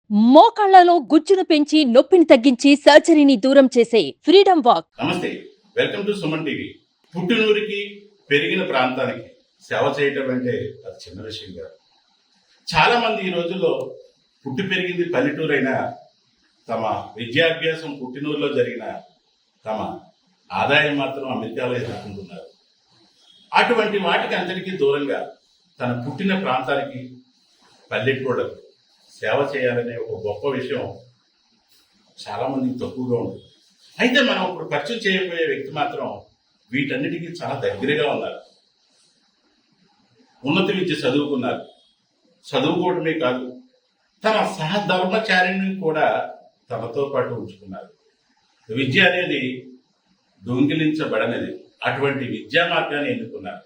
మోకాళ్లలో గుజ్జును పెంచి నొప్పిని తగ్గించి సర్జరీని దూరం చేసే ఫ్రీడమ్ వాక్. నమస్తే, వెల్కమ్ టు సుమన్ టీవీ. పుట్టినూరికి పెరిగిన ప్రాంతానికి సేవ చేయటం అంటే అది చిన్న విషయం కాదు. చాలా మంది ఈ రోజుల్లో పుట్టి పెరిగింది పల్లెటూరైనా తమ విద్యాభ్యాసం పుట్టినూరులో జరిగిన తమ ఆదాయం మాత్రం అమెరికాలో ఎదుర్కొంటున్నారు. అటువంటి వాటికి అందరికీ దూరంగా తన పుట్టిన ప్రాంతానికి పల్లెటూళ్ళకు సేవ చేయాలనే ఒక గొప్ప విషయం చాలా మందికి తక్కువగా ఉంటుంది. అయితే మనం ఇప్పుడు పరిచయం చేయబోయే వ్యక్తి మాత్రం వీటన్నిటికీ చాలా దగ్గరగా ఉన్నారు. ఉన్నత విద్య చదువుకున్నారు. చదువుకోవడమే కాదు, తన సహధర్మచారిని కూడా తనతో పాటు ఉంచుకున్నారు. విద్య అనేది దొంగిలించబడనది. అటువంటి విద్యా మార్గాన్ని ఎన్నుకున్నారు.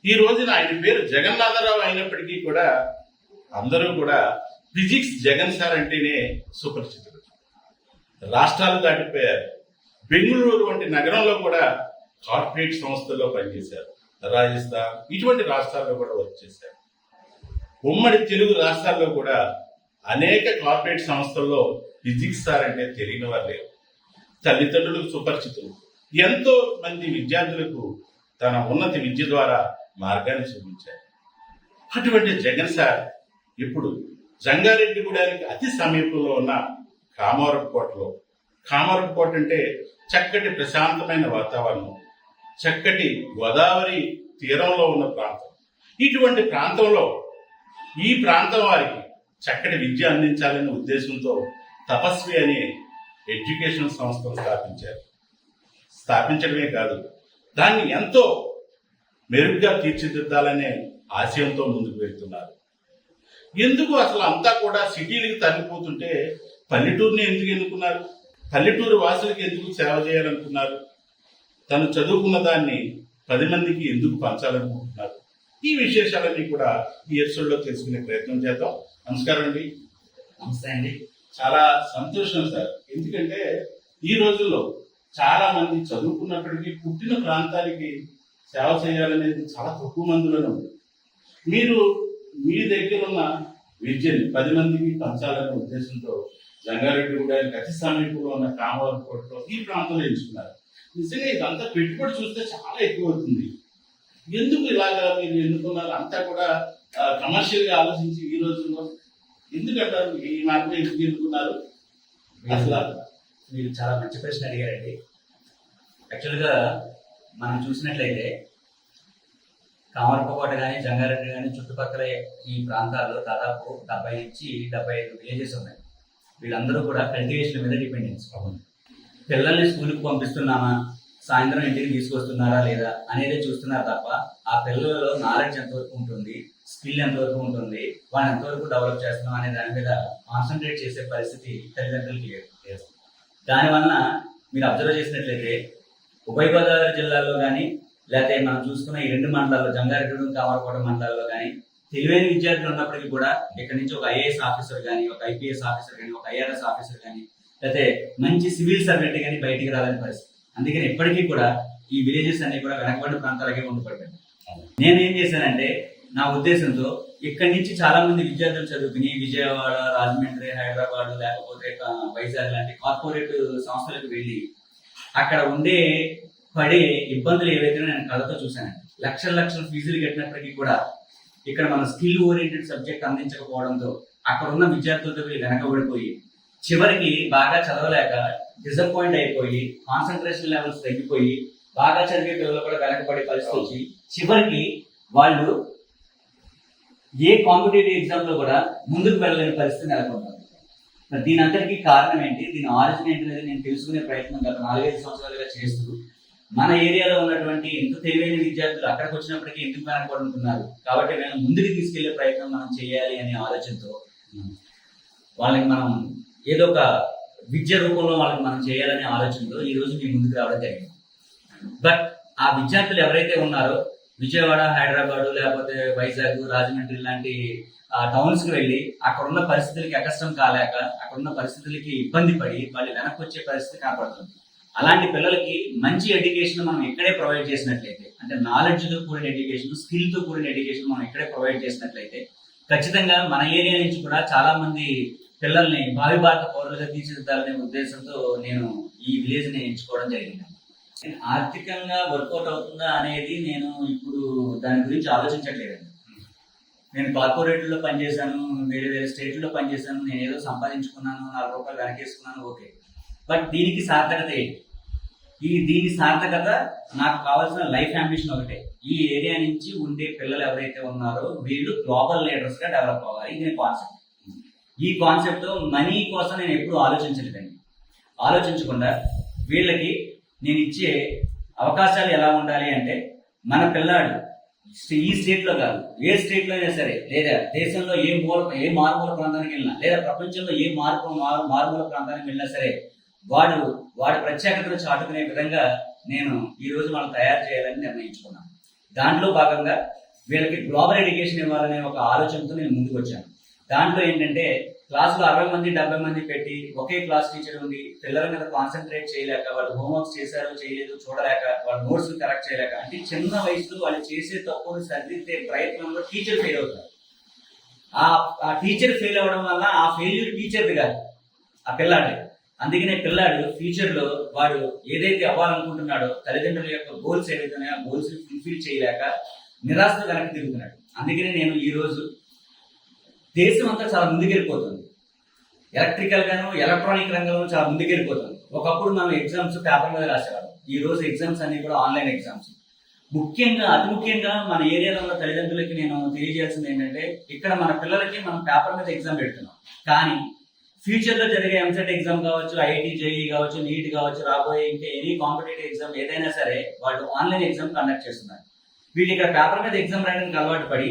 ఈ రోజున ఆయన పేరు జగన్నాథరావు అయినప్పటికీ కూడా అందరూ కూడా ఫిజిక్స్ జగన్ సార్ అంటేనే సుపరిచితులు. రాష్ట్రాలు దాటిపోయారు. బెంగళూరు వంటి నగరంలో కూడా కార్పొరేట్ సంస్థల్లో పనిచేశారు. రాజస్థాన్ ఇటువంటి రాష్ట్రాల్లో కూడా వర్క్ చేశారు. ఉమ్మడి తెలుగు రాష్ట్రాల్లో కూడా అనేక కార్పొరేట్ సంస్థల్లో ఫిజిక్స్ సార్ అంటే తెలియని వారు లేరు. తల్లిదండ్రులకు సుపరిచితులు. ఎంతో మంది విద్యార్థులకు తన ఉన్నత విద్య ద్వారా మార్గాన్ని చూపించారు. అటువంటి జగన్ సార్ ఇప్పుడు జంగారెడ్డిగూడానికి అతి సమీపంలో ఉన్న కామారపుకోటలో, కామారపుకోట అంటే చక్కటి ప్రశాంతమైన వాతావరణం, చక్కటి గోదావరి తీరంలో ఉన్న ప్రాంతం. ఇటువంటి ప్రాంతంలో ఈ ప్రాంతం వారికి చక్కటి విద్య అందించాలనే ఉద్దేశంతో తపస్వి అనే ఎడ్యుకేషన్ సంస్థను స్థాపించారు. స్థాపించడమే కాదు, దాన్ని ఎంతో మెరుగ్గా తీర్చిదిద్దాలనే ఆశయంతో ముందుకు వెళ్తున్నారు. ఎందుకు అసలు అంతా కూడా సిటీలకు తరలిపోతుంటే పల్లెటూరుని ఎందుకు ఎన్నుకున్నారు? పల్లెటూరు వాసులకి ఎందుకు సేవ చేయాలనుకున్నారు? తను చదువుకున్న దాన్ని 10 మందికి ఎందుకు పంచాలనుకుంటున్నారు? ఈ విశేషాలన్నీ కూడా ఈ ఎపిసోడ్లో తెలుసుకునే ప్రయత్నం చేద్దాం. నమస్కారం అండి. నమస్తే అండి. చాలా సంతోషం సార్. ఎందుకంటే ఈ రోజుల్లో చాలా మంది చదువుకున్నప్పటికీ పుట్టిన ప్రాంతానికి సేవ చేయాలనేది చాలా తక్కువ మందిలోనే ఉంది. మీరు మీ దగ్గర ఉన్న విద్యని 10 మందికి పంచాలనే ఉద్దేశంతో జంగారెడ్డిగూడానికి అతి సమీపంలో ఉన్న కామారపుకోటలో ఈ ప్రాంతంలో ఎంచుకున్నారు. నిజంగా ఇదంతా పెట్టుబడి చూస్తే చాలా ఎక్కువ అవుతుంది. ఎందుకు ఇలాగా మీరు ఎన్నుకున్నారు? అంతా కూడా కమర్షియల్ గా ఆలోచించి ఈ రోజుల్లో ఎందుకంటారు ఈ మార్గం ఎందుకు ఎన్నుకున్నారు? అసలు మీరు చాలా మంచి ప్రశ్న అడిగారండి. యాక్చువల్గా మనం చూసినట్లయితే కామారపుకోట కానీ జంగారెడ్డి కానీ చుట్టుపక్కల ఈ ప్రాంతాల్లో దాదాపు 70 నుంచి 75 విలేజెస్ ఉన్నాయి. వీళ్ళందరూ కూడా కల్టివేషన్ మీద డిపెండెన్స్. పిల్లల్ని స్కూల్కి పంపిస్తున్నామా, సాయంత్రం ఇంటికి తీసుకొస్తున్నారా లేదా అనేది చూస్తున్నారు తప్ప ఆ పిల్లలలో నాలెడ్జ్ ఎంతవరకు ఉంటుంది, స్కిల్ ఎంతవరకు ఉంటుంది, వాళ్ళు ఎంతవరకు డెవలప్ చేస్తున్నాం అనే దాని మీద కాన్సన్ట్రేట్ చేసే పరిస్థితి తల్లిదండ్రులకి లేదు. దానివల్ల మీరు అబ్జర్వ్ చేసినట్లయితే ఉభయ గోదావరి జిల్లాలో కానీ లేకపోతే మనం చూసుకున్న ఈ 2 మండలాల్లో జంగారెడ్డి కామారపుకోట మండలాల్లో కానీ తెలివైన విద్యార్థులు ఉన్నప్పటికీ కూడా ఇక్కడ నుంచి ఒక ఐఏఎస్ ఆఫీసర్ కానీ, ఒక ఐపీఎస్ ఆఫీసర్ కానీ, ఒక ఐఆర్ఎస్ ఆఫీసర్ కానీ, లేకపోతే మంచి సివిల్ సర్వెంట్ కానీ బయటికి రాలని పరిస్థితి. అందుకని ఎప్పటికీ కూడా ఈ విలేజెస్ అన్ని కూడా వెనకబడిన ప్రాంతాలకే ఉండిపడ్డాయి. నేనేం చేశానంటే నా ఉద్దేశంతో ఇక్కడి నుంచి చాలా మంది విద్యార్థులు చదువుకుని విజయవాడ, రాజమండ్రి, హైదరాబాద్ లేకపోతే వైజాగ్ లాంటి కార్పొరేట్ సంస్థలకు వెళ్ళి అక్కడ ఉండే పడే ఇబ్బందులు ఏవైతే నేను కళ్ళతో చూశానండి. లక్షల ఫీజులు కట్టినప్పటికీ కూడా ఇక్కడ మన స్కిల్ ఓరియంటెడ్ సబ్జెక్ట్ అందించకపోవడంతో అక్కడ ఉన్న విద్యార్థులతో వెనకబడిపోయి చివరికి బాగా చదవలేక డిసప్పాయింట్ అయిపోయి కాన్సన్ట్రేషన్ లెవెల్స్ తగ్గిపోయి బాగా చదివే పిల్లలు కూడా వెనకబడే పరిస్థితి వచ్చి చివరికి వాళ్ళు ఏ కాంపిటేటివ్ ఎగ్జామ్ లో కూడా ముందుకు వెళ్ళలేని పరిస్థితి నెలకొంటుంది. దీని అంతటికీ కారణం ఏంటి, దీని ఆరిజిన్ ఏంటి అనేది నేను తెలుసుకునే ప్రయత్నం గత 4-5 సంవత్సరాలుగా చేస్తూ మన ఏరియాలో ఉన్నటువంటి ఎంత తెలివైన విద్యార్థులు అక్కడికి వచ్చినప్పటికీ ఎందుకు వెనకబడి ఉంటున్నారు కాబట్టి నేను ముందుకు తీసుకెళ్లే ప్రయత్నం మనం చేయాలి అనే ఆలోచనతో వాళ్ళకి మనం ఏదో ఒక విద్య రూపంలో వాళ్ళకి మనం చేయాలనే ఆలోచనతో ఈ రోజు మీ ముందుకు రావడం జరిగింది. బట్ ఆ విద్యార్థులు ఎవరైతే ఉన్నారో విజయవాడ, హైదరాబాద్ లేకపోతే వైజాగ్, రాజమండ్రి లాంటి టౌన్స్ కి వెళ్ళి అక్కడ ఉన్న పరిస్థితులకి అకష్టం కాలేక అక్కడ ఉన్న పరిస్థితులకి ఇబ్బంది పడి వాళ్ళు వెనక్కి వచ్చే పరిస్థితి కనపడుతుంది. అలాంటి పిల్లలకి మంచి ఎడ్యుకేషన్ మనం ఇక్కడే ప్రొవైడ్ చేసినట్లయితే, అంటే నాలెడ్జ్ తో కూడిన ఎడ్యుకేషన్, స్కిల్ తో కూడిన ఎడ్యుకేషన్ మనం ఇక్కడే ప్రొవైడ్ చేసినట్లయితే ఖచ్చితంగా మన ఏరియా నుంచి కూడా చాలా మంది పిల్లల్ని భావి భారత పౌరులుగా తీర్చిదిద్దాలనే ఉద్దేశంతో నేను ఈ విలేజ్ ని ఎంచుకోవడం జరిగింది. ఆర్థికంగా వర్కౌట్ అవుతుందా అనేది నేను ఇప్పుడు దాని గురించి ఆలోచించట్లేదండి. నేను కార్పొరేట్లో పనిచేశాను, వేరే వేరే స్టేట్లో పనిచేశాను, నేను ఏదో సంపాదించుకున్నాను, 4 రూపాయలు వెనకేసుకున్నాను, ఓకే. బట్ దీనికి సార్థకత ఏంటి? దీని సార్థకత నాకు కావాల్సిన లైఫ్ అంబిషన్ ఒకటే. ఈ ఏరియా నుంచి ఉండే పిల్లలు ఎవరైతే ఉన్నారో వీళ్ళు గ్లోబల్ లీడర్స్ గా డెవలప్ అవ్వాలి. ఇది కాన్సెప్ట్. ఈ కాన్సెప్ట్ తో మనీ కోసం నేను ఎప్పుడు ఆలోచించలేదండి. ఆలోచించకుండా వీళ్ళకి నేను ఇచ్చే అవకాశాలు ఎలా ఉండాలి అంటే, మన పిల్లాడు ఈ స్టేట్ లో కాదు, ఏ స్టేట్ లో అయినా సరే, లేదా దేశంలో ఏ మారుమూల ప్రాంతానికి వెళ్ళినా, లేదా ప్రపంచంలో ఏ మారుమూల ప్రాంతానికి వెళ్ళినా సరే, వాడి ప్రత్యేకతను చాటుకునే విధంగా నేను ఈ రోజు మనం తయారు చేయాలని నిర్ణయించుకున్నాను. దాంట్లో భాగంగా వీళ్ళకి గ్లోబల్ ఎడ్యుకేషన్ ఇవ్వాలనే ఒక ఆలోచనతో నేను ముందుకు వచ్చాను. దాంట్లో ఏంటంటే, క్లాసులో 60 మంది 70 మంది పెట్టి ఒకే క్లాస్ టీచర్ ఉండి పిల్లల మీద కాన్సన్ట్రేట్ చేయలేక, వాళ్ళు హోంవర్క్స్ చేశారో చేయలేదు చూడలేక, వాళ్ళ నోట్స్ కరెక్ట్ చేయలేక, అంటే చిన్న వయసులో వాళ్ళు చేసే తప్పును సరిదిద్దే ప్రయత్నంలో టీచర్ ఫెయిల్ అవుతారు. ఆ టీచర్ ఫెయిల్ అవడం వల్ల ఆ ఫెయిల్యూర్ టీచర్ది కాదు, ఆ పిల్లాడే. అందుకనే పిల్లాడు ఫ్యూచర్ లో వాడు ఏదైతే అవ్వాలనుకుంటున్నాడో, తల్లిదండ్రుల యొక్క గోల్స్ ఏదైతే ఆ గోల్స్ ని ఫుల్ఫిల్ చేయలేక నిరాశతో వెనక్కి తిరుగుతున్నాడు. అందుకనే నేను ఈ రోజు దేశం అంతా చాలా ముందుకెళ్ళిపోతుంది. ఎలక్ట్రికల్ గాను ఎలక్ట్రానిక్ రంగంలో చాలా ముందుకెళ్ళిపోతుంది. ఒకప్పుడు మనం ఎగ్జామ్స్ పేపర్ మీద రాసేవాళ్ళం. ఈ రోజు ఎగ్జామ్స్ అన్ని కూడా ఆన్లైన్ ఎగ్జామ్స్. అతి ముఖ్యంగా మన ఏరియాలో ఉన్న తల్లిదండ్రులకి నేను తెలియజేయాల్సింది ఏంటంటే, ఇక్కడ మన పిల్లలకి మనం పేపర్ మీద ఎగ్జామ్ పెడుతున్నాం, కానీ ఫ్యూచర్ లో జరిగే ఎంసెట్ ఎగ్జామ్ కావచ్చు, ఐఐటి జేఈ కావచ్చు, నీట్ కావచ్చు, రాబోయే ఇంకా ఎనీ కాంపిటేటివ్ ఎగ్జామ్ ఏదైనా సరే వాళ్ళు ఆన్లైన్ ఎగ్జామ్ కండక్ట్ చేస్తున్నారు. వీళ్ళు ఇక్కడ పేపర్ మీద ఎగ్జామ్ రాయడానికి అలవాటు పడి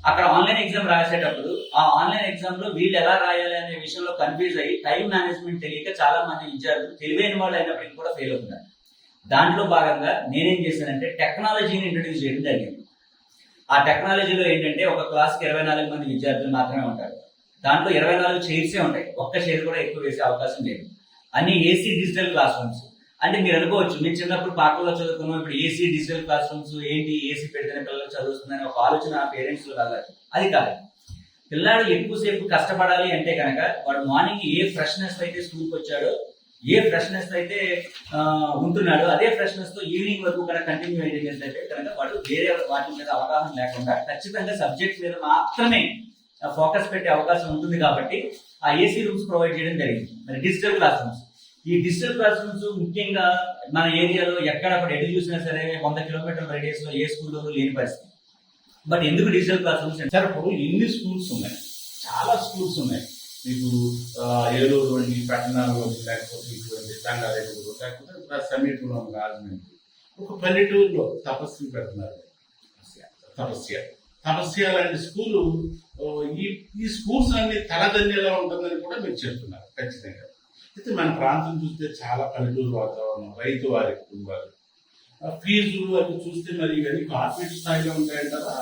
అక్కడ ఆన్లైన్ ఎగ్జామ్ రాసేటప్పుడు ఆ ఆన్లైన్ ఎగ్జామ్ లో వీళ్ళు ఎలా రాయాలి అనే విషయంలో కన్ఫ్యూజ్ అయ్యి టైం మేనేజ్మెంట్ తెలియక చాలా మంది విద్యార్థులు తెలివైన వాళ్ళు అయినప్పటికీ కూడా ఫెయిల్ అవుతున్నారు. దాంట్లో భాగంగా నేనేం చేశానంటే టెక్నాలజీని ఇంట్రడ్యూస్ చేయడం జరిగింది. ఆ టెక్నాలజీలో ఏంటంటే, ఒక క్లాస్కి 24 మంది విద్యార్థులు మాత్రమే ఉంటారు. దాంట్లో 24 చైర్సే ఉంటాయి, ఒక్క చైర్ కూడా ఎక్కువ వేసే అవకాశం లేదు. అన్ని ఏసీ డిజిటల్ క్లాస్ రూమ్స్. అంటే మీరు అనుకోవచ్చు, మీరు చిన్నప్పుడు పాటల్లో చదువుకున్నాం, ఇప్పుడు ఏసీ డిజిటల్ క్లాస్ రూమ్స్ ఏంటి, ఏసీ పెడితేనే పిల్లలు చదువుతుందని ఒక ఆలోచన పేరెంట్స్ లో రాలేదు. అది కాదు. పిల్లాడు ఎక్కువసేపు కష్టపడాలి అంటే కనుక వాడు మార్నింగ్ ఏ ఫ్రెష్నెస్ అయితే స్కూల్కి వచ్చాడో, ఏ ఫ్రెష్నెస్ అయితే ఉంటున్నాడో, అదే ఫ్రెష్నెస్ తో ఈవినింగ్ వరకు కనుక కంటిన్యూ అయితే కనుక వాడు వేరే వాటి మీద అవగాహన లేకుండా ఖచ్చితంగా సబ్జెక్ట్స్ మీద మాత్రమే ఫోకస్ పెట్టే అవకాశం ఉంటుంది. కాబట్టి ఆ ఏసీ రూమ్స్ ప్రొవైడ్ చేయడం జరిగింది. మరి డిజిటల్ క్లాస్ రూమ్స్, ఈ డిజిటల్ క్లాస్ రూమ్స్ ముఖ్యంగా మన ఏరియాలో ఎక్కడక్కడ ఎటు చూసినా సరే 100 కిలోమీటర్ల రేడియస్ లో ఏ స్కూల్లోనూ లేని పరిస్థితి. బట్ ఎందుకు డిజిటల్ క్లాస్ రూమ్స్ అంటే, సార్ ఇప్పుడు ఎన్ని స్కూల్స్ ఉన్నాయి, చాలా స్కూల్స్ ఉన్నాయి. మీకు ఏలూరు అండి, పట్టణాలు లేకపోతే ఇటువంటి సంగారెడ్డి, లేకపోతే సమీపంలో రాజమండ్రి, ఒక పల్లెటూరులో తపస్సులు పెడుతున్నారు. తపస్య లాంటి స్కూలు, ఈ స్కూల్స్ అన్ని తలదన్యలా ఉంటుందని కూడా మీరు చెప్తున్నారు. ఖచ్చితంగా అయితే మన ప్రాంతం చూస్తే చాలా పల్లెటూరు వాతావరణం, రైతు వారి కుటుంబాలు, ఫీజులు అవి చూస్తే మరి ఇవన్నీ కార్పొరేట్ స్థాయిలో ఉంటాయంటారా,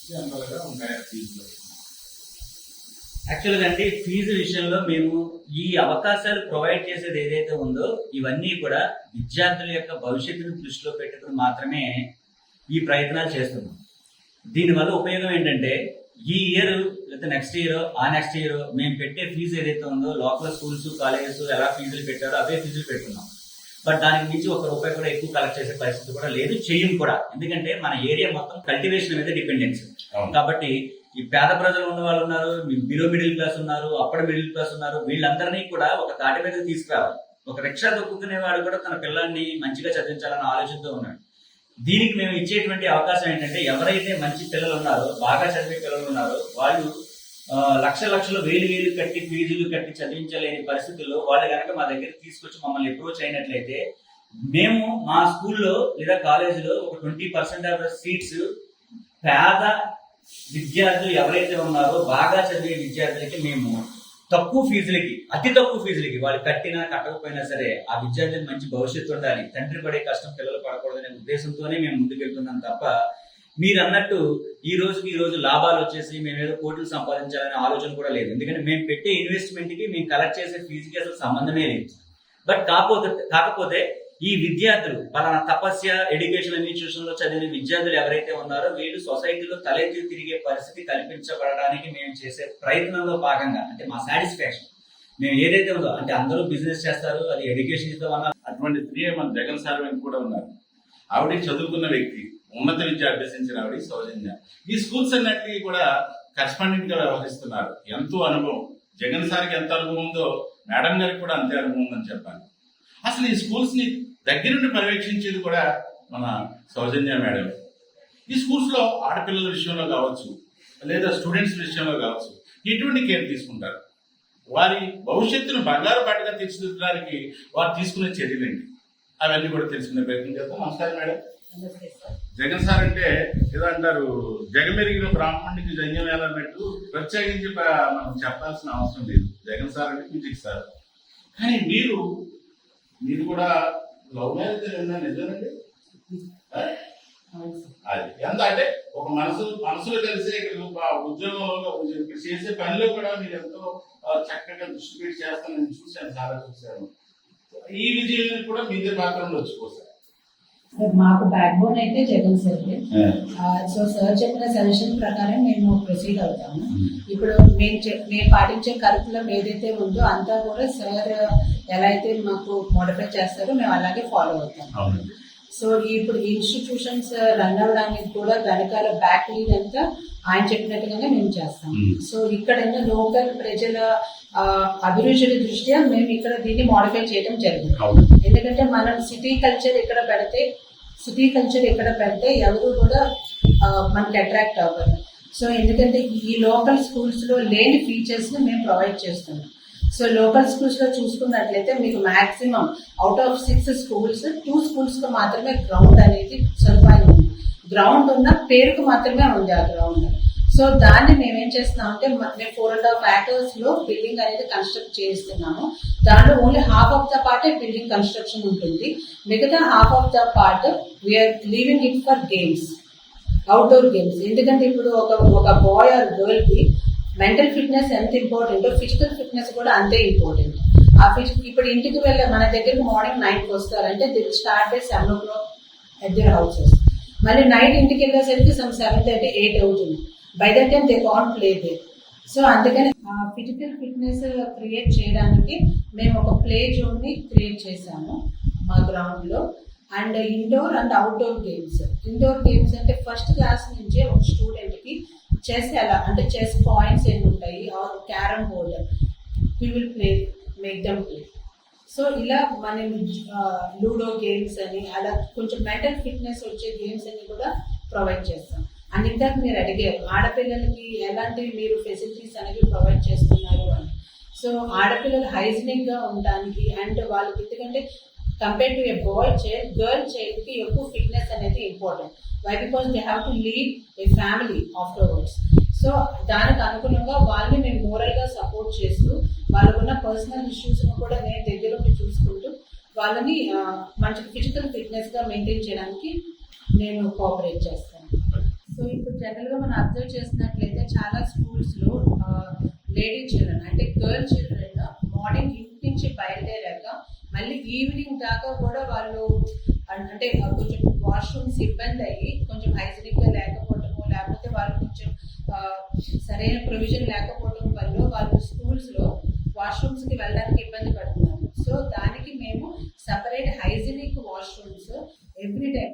జనరల్ గా ఉంటాయా ఫీజులు? యాక్చువల్గా అంటే ఫీజు విషయంలో మేము ఈ అవకాశాలు ప్రొవైడ్ చేసేది ఏదైతే ఉందో ఇవన్నీ కూడా విద్యార్థుల యొక్క భవిష్యత్తును దృష్టిలో పెట్టుకుని మాత్రమే ఈ ప్రయత్నాలు చేస్తున్నాం. దీనివల్ల ఉపయోగం ఏంటంటే, ఈ ఇయర్ లేదా నెక్స్ట్ ఇయర్ మేము పెట్టే ఫీజు ఏదైతే ఉందో లోకల్ స్కూల్స్ కాలేజెస్ ఎలా ఫీజులు పెట్టారో అవే ఫీజులు పెట్టుకున్నాం. బట్ దానికి మించి ₹1 కూడా ఎక్కువ కలెక్ట్ చేసే పరిస్థితి కూడా లేదు, చెయ్యం కూడా. ఎందుకంటే మన ఏరియా మొత్తం కల్టివేషన్ మీద డిపెండెన్సీ. కాబట్టి ఈ పేద ప్రజలు ఉన్న వాళ్ళు ఉన్నారు, బిలో మిడిల్ క్లాస్ ఉన్నారు, అప్పర్ మిడిల్ క్లాస్ ఉన్నారు, వీళ్ళందరినీ కూడా ఒక తాటి మీద తీసుకురావాలి. ఒక రిక్షా దొక్కుకునేవాడు కూడా తన పిల్లల్ని మంచిగా చదివించాలన్న ఆలోచనతో ఉన్నాడు. దీనికి మేము ఇచ్చేటువంటి అవకాశం ఏంటంటే, ఎవరైతే మంచి పిల్లలు ఉన్నారో, బాగా చదివే పిల్లలు ఉన్నారో, వాళ్ళు లక్షలు వేలు కట్టి ఫీజులు కట్టి చదివించలేని పరిస్థితుల్లో వాళ్ళు కనుక మా దగ్గర తీసుకొచ్చి మమ్మల్ని అప్రోచ్ అయినట్లయితే, మేము మా స్కూల్లో లేదా కాలేజీలో ఒక 20% ఆఫ్ ద సీట్స్ పేద విద్యార్థులు ఎవరైతే ఉన్నారో, బాగా చదివే విద్యార్థులకి మేము అతి తక్కువ ఫీజులకి వాళ్ళు కట్టినా కట్టకపోయినా సరే ఆ విద్యార్థులకు మంచి భవిష్యత్తు ఉండాలి, తండ్రి పడే కష్టం పిల్లలు పడకూడదనే ఉద్దేశంతోనే మేము ముందుకెళ్తున్నాం తప్ప, మీరు అన్నట్టు ఈ రోజు లాభాలు వచ్చేసి మేమేదో కోట్లు సంపాదించాలనే ఆలోచన కూడా లేదు. ఎందుకంటే మేము పెట్టే ఇన్వెస్ట్మెంట్ కి మేము కలెక్ట్ చేసే ఫీజుకి అసలు సంబంధమే లేదు. బట్ కాకపోతే ఈ విద్యార్థులు పలానా తపస్య ఎడ్యుకేషన్ ఇన్స్టిట్యూషన్ లో చదివిన విద్యార్థులు ఎవరైతే ఉన్నారో వీళ్ళు సొసైటీలో తలెత్తి తిరిగే పరిస్థితి కల్పించబడడానికి మేము చేసే ప్రయత్నంలో భాగంగా, అంటే మా సాటిస్ఫాక్షన్ మేము ఏదైతే ఉందో, అంటే అందరూ బిజినెస్ చేస్తారు, అది ఎడ్యుకేషన్ ఇస్తామన్నారు. అటువంటి స్త్రీ మన జగన్ సార్ వెంట కూడా ఉన్నారు. ఆవిడ చదువుకున్న వ్యక్తి, ఉన్నత విద్య అభ్యసించిన ఆవిడ సౌజన్య. ఈ స్కూల్స్ అన్నిటికీ కూడా కరెస్పాండెంట్ గా వ్యవహరిస్తున్నారు. ఎంతో అనుభవం. జగన్ సార్కి ఎంత అనుభవం ఉందో మేడం గారికి కూడా అంతే అనుభవం ఉందని చెప్పాలి. అసలు ఈ స్కూల్స్ ని దగ్గరుండి పర్యవేక్షించేది కూడా మన సౌజన్య మేడం. ఈ స్కూల్స్ లో ఆడపిల్లల విషయంలో కావచ్చు, లేదా స్టూడెంట్స్ విషయంలో కావచ్చు, ఎటువంటి కేర్ తీసుకుంటారు? వారి భవిష్యత్తును బంగారు బాటగా తీర్చిదిద్దడానికి వారు తీసుకునే చర్యలేంటి, అవన్నీ కూడా తెలుసుకునే ప్రయత్నం చేద్దాం. నమస్కారం మేడం. జగన్ సార్ అంటే ఏదో అంటారు, జగమెరిగిన బ్రాహ్మణుడికి జంగం వేలన్నట్టు ప్రత్యేకించి మనం చెప్పాల్సిన అవసరం లేదు. జగన్ సార్ అంటే ఫిజిక్స్ సార్. కానీ మీరు కూడా లవ్ మ్యారేజ్ ఏమన్నా నిజానండి? అది ఎంత అంటే ఒక మనసులో కలిసే ఉద్యోగంలో చేసే పనిలో కూడా మీరు ఎంతో చక్కగా దృష్టి పెట్టి చేస్తాను. నేను చూశాను, చాలా చూశాను. ఈ విజయం కూడా మీదే పాత్రలో వచ్చుకోసారు. సార్ మాకు బ్యాక్ బోన్ అయితే జగన్ సార్. సో సార్ చెప్పిన సజెషన్ ప్రకారం మేము ప్రొసీడ్ అవుతాము. ఇప్పుడు మేము పాటించే కరికులం ఏదైతే ఉందో అంతా కూడా సార్ ఎలా అయితే మాకు మోడిఫై చేస్తారో మేము అలాగే ఫాలో అవుతాం. సో ఇప్పుడు ఇన్స్టిట్యూషన్స్ రన్ అవ్వడానికి కూడా వెనకాల బ్యాక్ లీడ్ అంతా ఆయన చెప్పినట్టుగానే మేము చేస్తాం. సో ఇక్కడ లోకల్ ప్రజల అభిరుచుల దృష్ట్యా మేము ఇక్కడ దీన్ని మోడిఫై చేయడం జరిగింది. ఎందుకంటే మనం సిటీ కల్చర్ ఎక్కడ పెడితే ఎవరు కూడా మనకి అట్రాక్ట్ అవ్వరు. సో ఎందుకంటే ఈ లోకల్ స్కూల్స్ లో లేని ఫీచర్స్ ని మేము ప్రొవైడ్ చేస్తున్నాం. సో లోకల్ స్కూల్స్ లో చూసుకున్నట్లయితే మీకు maximum out of 6 schools 2 schools కు మాత్రమే గ్రౌండ్ అనేది సదుపాయం ఉంది. గ్రౌండ్ ఉన్న పేరుకు మాత్రమే ఉంది ఆ గ్రౌండ్. సో దాన్ని మేమేం చేస్తున్నామంటే మేము 4.5 acres లో బిల్డింగ్ అనేది కన్స్ట్రక్ట్ చేస్తున్నాము. దాంట్లో only half of the part building construction ఉంటుంది. మిగతా half of the part we're leaving it for games, outdoor games. ఎందుకంటే ఇప్పుడు ఒక బాయ్ ఆర్ గర్ల్ కి మెంటల్ ఫిట్నెస్ ఎంత ఇంపార్టెంటో ఫిజికల్ ఫిట్నెస్ కూడా అంతే ఇంపార్టెంట్. ఇప్పుడు ఇంటికి మన దగ్గరికి మార్నింగ్ 9కి వస్తారంటే they will start by 7 o'clock at their houses. మళ్ళీ నైట్ ఇంటికి వెళ్ళేసరికి 7:30, 8 అవుతుంది. By that time they can't play they. So అందుకని ఫిజికల్ ఫిట్నెస్ క్రియేట్ చేయడానికి మేము ఒక ప్లే జోన్ ని క్రియేట్ చేశాము మా గ్రౌండ్ లో. And indoor and outdoor games. Indoor games అంటే ఫస్ట్ క్లాస్ నుంచే ఒక స్టూడెంట్ కి చెస్ ఎలా అంటే చెస్ పాయింట్స్ ఏమి ఉంటాయి, or carrom board we will play, make them play. So ఇలా మనం లూడో గేమ్స్ అని అలా కొంచెం మెంటల్ ఫిట్నెస్ వచ్చే గేమ్స్ అని కూడా ప్రొవైడ్ చేస్తాం. అండ్ ఇందాక మీరు అడిగారు ఆడపిల్లలకి ఎలాంటి మీరు ఫెసిలిటీస్ అనేవి ప్రొవైడ్ చేస్తున్నారు అని. సో ఆడపిల్లలు హైజీనిక్ గా ఉండడానికి అండ్ వాళ్ళకి ఎందుకంటే compare to a boy child, girl child కి ఎక్కువ ఫిట్నెస్ అనేది important. Why? Because they have to lead a family afterwards. So దానికి అనుగుణంగా వాళ్ళని మేము మోరల్ గా సపోర్ట్ చేస్తూ వాళ్ళకున్న పర్సనల్ ఇష్యూస్ కూడా నేను దగ్గర ఉండి చూసుకుంటూ వాళ్ళని మంచి ఫిజికల్ ఫిట్నెస్ గా మెయింటైన్ చేయడానికి నేను కోఆపరేట్ చేస్తాను. సో ఇప్పుడు జనరల్ గా మనం అబ్జర్వ్ చేసినట్లయితే చాలా స్కూల్స్ లో లేడీ చిల్డ్రన్ అంటే గర్ల్ చిల్డ్రన్ మార్నింగ్ ఇంటి నుంచి బయలుదేరాక మళ్ళీ ఈవినింగ్ దాకా కూడా వాళ్ళు అంటే కొంచెం వాష్రూమ్స్ ఇబ్బంది అయ్యి కొంచెం హైజీనిక్ గా లేకపోవటము, లేకపోతే వాళ్ళు కొంచెం సరైన ప్రొవిజన్ లేకపోవడం వల్ల వాళ్ళు స్కూల్స్ లో వాష్రూమ్స్ కి వెళ్ళడానికి ఇబ్బంది పడుతున్నారు. సో దానికి మేము separate hygienic washrooms every time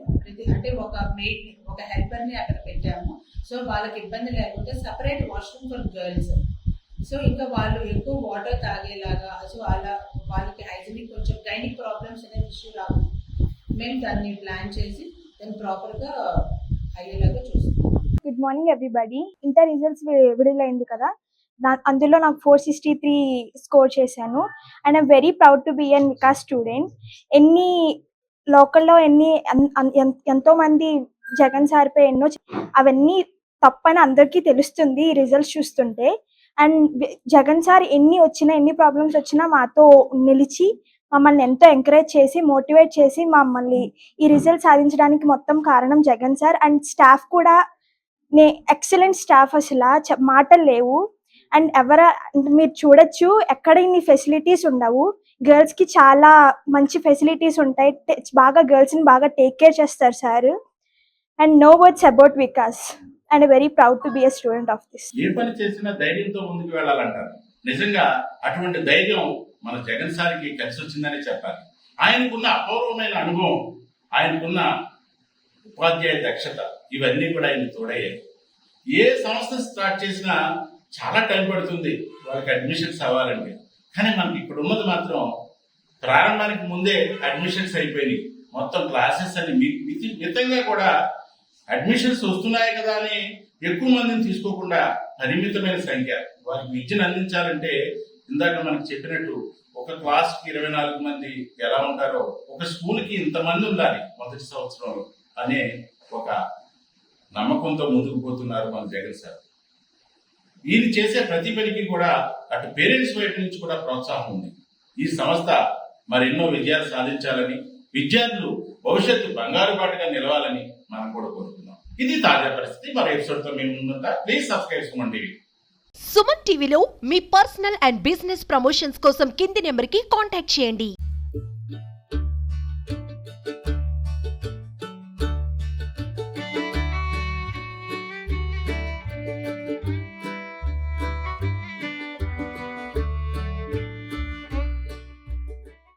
అంటే ఒక హెల్పర్ ని అక్కడ పెట్టాము. సో వాళ్ళకి ఇబ్బంది లేకుండా separate washroom for girls. So ఇంకా వాళ్ళు ఎక్కువ వాటర్ తాగేలాగా, సో అలా వాళ్ళకి హైజీనిక్ కొంచెం గైనిక్ ప్రాబ్లమ్స్ అనే ఇష్యూ రాకుండా మేము దాన్ని ప్లాన్ చేసి దాన్ని ప్రాపర్ గా అయ్యేలాగా చూస్తాం. Good morning everybody. Inter results విడుదలైంది కదా, అందులో నాకు 463 స్కోర్ చేశాను. And I'm very proud to be N Vikas student. లోకల్లో ఎంతో మంది జగన్ సార్పై అవన్నీ తప్పని అందరికీ తెలుస్తుంది ఈ రిజల్ట్స్ చూస్తుంటే. అండ్ జగన్ సార్ ఎన్ని ప్రాబ్లమ్స్ వచ్చినా మాతో నిలిచి మమ్మల్ని ఎంతో ఎంకరేజ్ చేసి మోటివేట్ చేసి మమ్మల్ని ఈ రిజల్ట్ సాధించడానికి మొత్తం కారణం జగన్ సార్. అండ్ స్టాఫ్ కూడా ఎక్సలెంట్ స్టాఫ్, అసలు మాటలు లేవు. అండ్ మీరు చూడొచ్చు ఎక్కడ ఇన్ని ఫెసిలిటీస్ ఉండవు. గర్ల్స్కి చాలా మంచి ఫెసిలిటీస్ ఉంటాయి. బాగా గర్ల్స్ని బాగా టేక్ కేర్ చేస్తారు sir. And no words about Vikas and very proud to be a student of this. ఏ పని చేసినా ధైర్యంతో ముందుకు వెళ్ళాలంటారు. నిజంగా అటువంటి ధైర్యం మన జగన్ సార్కి కలిసి వచ్చిందని చెప్పాలి. ఆయనకున్న అపూర్వమైన అనుభవం, ఆయనకున్న ఉపాధ్యాయ దక్షత, ఇవన్నీ కూడా ఆయన తోడయ్యాయి. ఏ సంస్థ స్టార్ట్ చేసినా చాలా టైం పడుతుంది వాళ్ళకి అడ్మిషన్స్ అవ్వాలంటే. కానీ మనకి ఇక్కడ ఉన్నది మాత్రం ప్రారంభానికి ముందే అడ్మిషన్స్ అయిపోయినాయి. మొత్తం క్లాసెస్ అని మితంగా కూడా అడ్మిషన్స్ వస్తున్నాయి కదా అని ఎక్కువ మందిని తీసుకోకుండా పరిమితమైన సంఖ్య వారికి విద్యను అందించాలంటే ఇందాక మనకు చెప్పినట్టు ఒక క్లాస్కి 24 మంది ఎలా ఉంటారో ఒక స్కూల్కి ఇంతమంది ఉండాలి మొదటి సంవత్సరంలో అనే ఒక నమ్మకంతో ముందుకు పోతున్నారు మన జగన్ సార్. ఈయన చేసే ప్రతి పనికి కూడా అటు పేరెంట్స్ వైపు నుంచి కూడా ప్రోత్సాహం ఉంది. ఈ సంస్థ మరెన్నో విజయాలు సాధించాలని, విద్యార్థులు భవిష్యత్తు బంగారు బాటగా నిలవాలని మనం కూడా కోరుకుందాం. ఇది తాజా పరిస్థితి. మరో ఎపిసోడ్తో మేము ముందుంటా. Please subscribe Suman TV. Suman టీవీలో మీ పర్సనల్ అండ్ బిజినెస్ ప్రమోషన్స్ కోసం కింది నెంబర్కి కాంటాక్ట్ చేయండి.